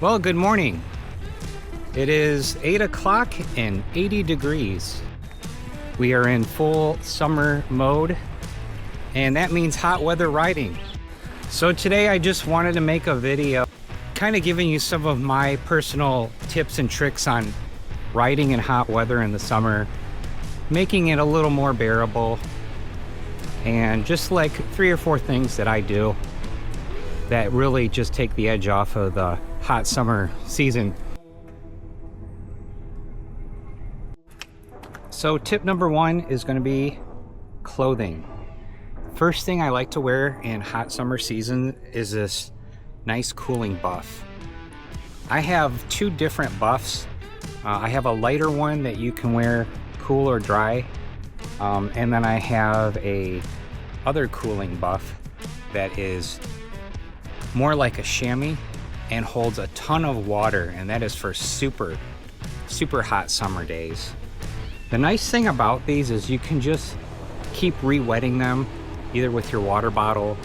Well, good morning. It is 8 o'clock and 80 degrees. We are in full summer mode, and that means hot weather riding. So today I just wanted to make a video kind of giving you some of my personal tips and tricks on riding in hot weather in the summer, making it a little more bearable, and just like 3 or 4 things that I do that really just take the edge off of the hot summer season. So tip number 1 is going to be clothing. First thing I like to wear in hot summer season is this nice cooling buff. I have 2 different buffs. I have a lighter one that you can wear cool or dry, and then I have a other cooling buff that is more like a chamois and holds a ton of water, and that is for super hot summer days. The nice thing about these is you can just keep re-wetting them either with your water bottle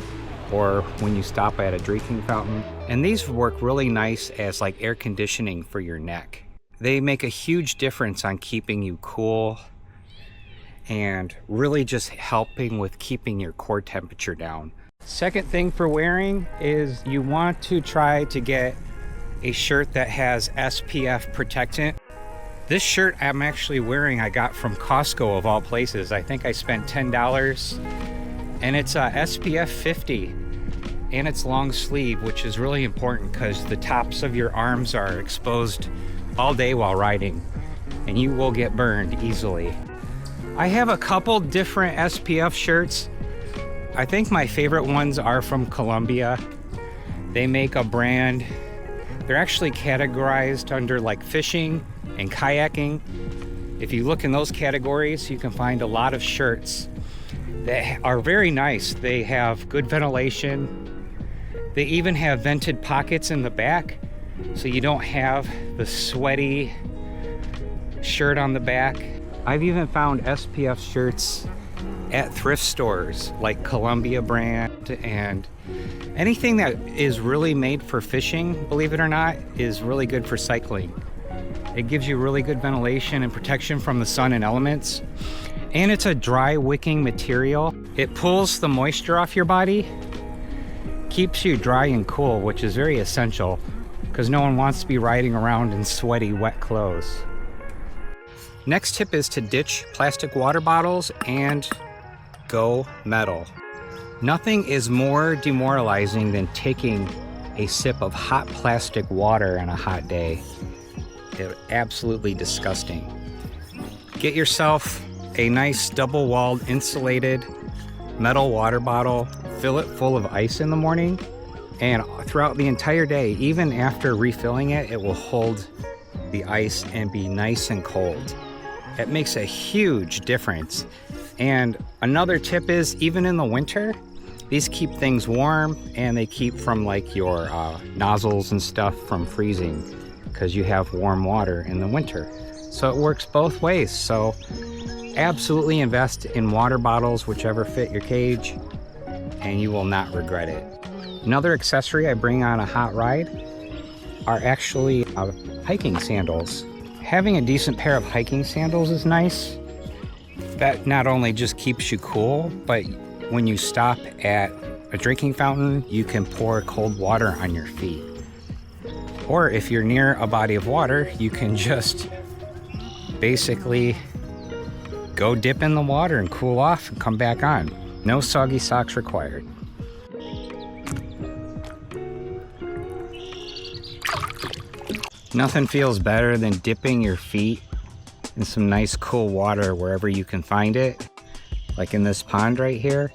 or when you stop at a drinking fountain. And these work really nice as like air conditioning for your neck. They make a huge difference on keeping you cool and really just helping with keeping your core temperature down. Second thing for wearing is you want to try to get a shirt that has SPF protectant. This shirt I'm actually wearing I got from Costco of all places. I think I spent $10, and it's a SPF 50 and it's long sleeve, which is really important because the tops of your arms are exposed all day while riding and you will get burned easily. I have a couple different SPF shirts. I think my favorite ones are from Colombia. They make a brand. They're actually categorized under like fishing and kayaking. If you look in those categories, you can find a lot of shirts that are very nice. They have good ventilation. They even have vented pockets in the back, so you don't have the sweaty shirt on the back. I've even found SPF shirts at thrift stores like Columbia brand, and anything that is really made for fishing, believe it or not, is really good for cycling. It gives you really good ventilation and protection from the sun and elements, and it's a dry wicking material. It pulls the moisture off your body, keeps you dry and cool, which is very essential because no one wants to be riding around in sweaty, wet clothes. Next tip is to ditch plastic water bottles and go metal. Nothing is more demoralizing than taking a sip of hot plastic water on a hot day. It's absolutely disgusting. Get yourself a nice double-walled insulated metal water bottle, fill it full of ice in the morning, and throughout the entire day, even after refilling it, it will hold the ice and be nice and cold. It makes a huge difference. And another tip is, even in the winter, these keep things warm and they keep from like your nozzles and stuff from freezing because you have warm water in the winter. So it works both ways. So absolutely invest in water bottles, whichever fit your cage, and you will not regret it. Another accessory I bring on a hot ride are actually hiking sandals. Having a decent pair of hiking sandals is nice. That not only just keeps you cool, but when you stop at a drinking fountain, you can pour cold water on your feet. Or if you're near a body of water, you can just basically go dip in the water and cool off and come back on. No soggy socks required. Nothing feels better than dipping your feet in some nice cool water wherever you can find it, like in this pond right here.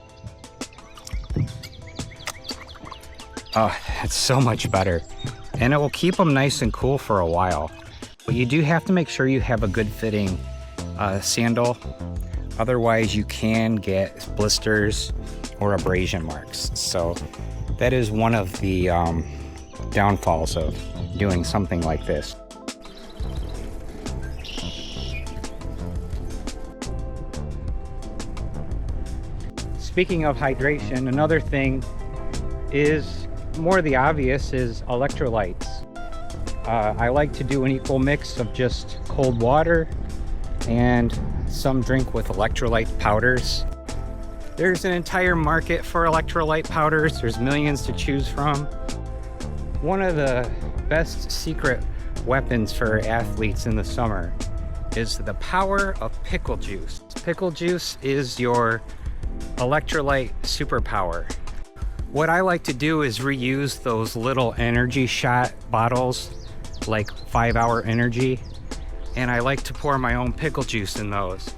Oh, that's so much better. And it will keep them nice and cool for a while. But you do have to make sure you have a good fitting sandal. Otherwise you can get blisters or abrasion marks. So that is one of the downfalls of doing something like this. Speaking of hydration, another thing is more the obvious is electrolytes. I like to do an equal mix of just cold water and some drink with electrolyte powders. There's an entire market for electrolyte powders. There's millions to choose from. One of the best secret weapons for athletes in the summer is the power of pickle juice. Pickle juice is your electrolyte superpower. What I like to do is reuse those little energy shot bottles, like 5-hour energy, and I like to pour my own pickle juice in those.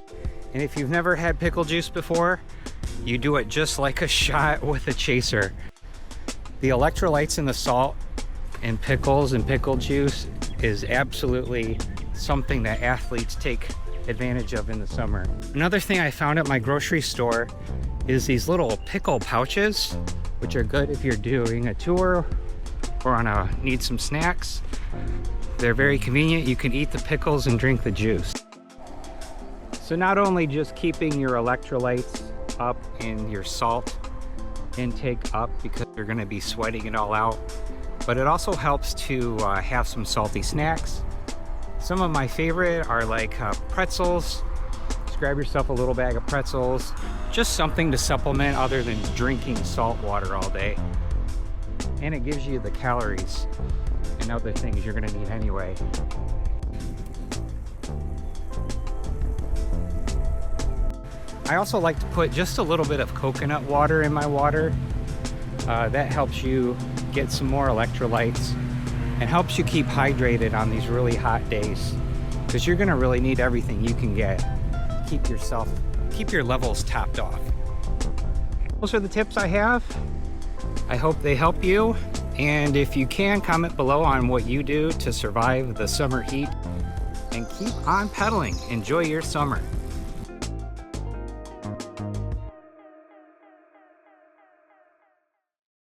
And if you've never had pickle juice before, you do it just like a shot with a chaser. The electrolytes in the salt and pickles and pickle juice is absolutely something that athletes take advantage of in the summer. Another thing I found at my grocery store is these little pickle pouches, which are good if you're doing a tour or need some snacks. They're very convenient. You can eat the pickles and drink the juice. So not only just keeping your electrolytes up and your salt intake up because you're going to be sweating it all out, but it also helps to have some salty snacks. Some of my favorite are like pretzels. Just grab yourself a little bag of pretzels. Just something to supplement other than drinking salt water all day. And it gives you the calories and other things you're gonna need anyway. I also like to put just a little bit of coconut water in my water. That helps you get some more electrolytes and helps you keep hydrated on these really hot days, because you're gonna really need everything you can get. Keep your levels topped off. Those are the tips I have. I hope they help you. And if you can, comment below on what you do to survive the summer heat, and keep on pedaling. Enjoy your summer.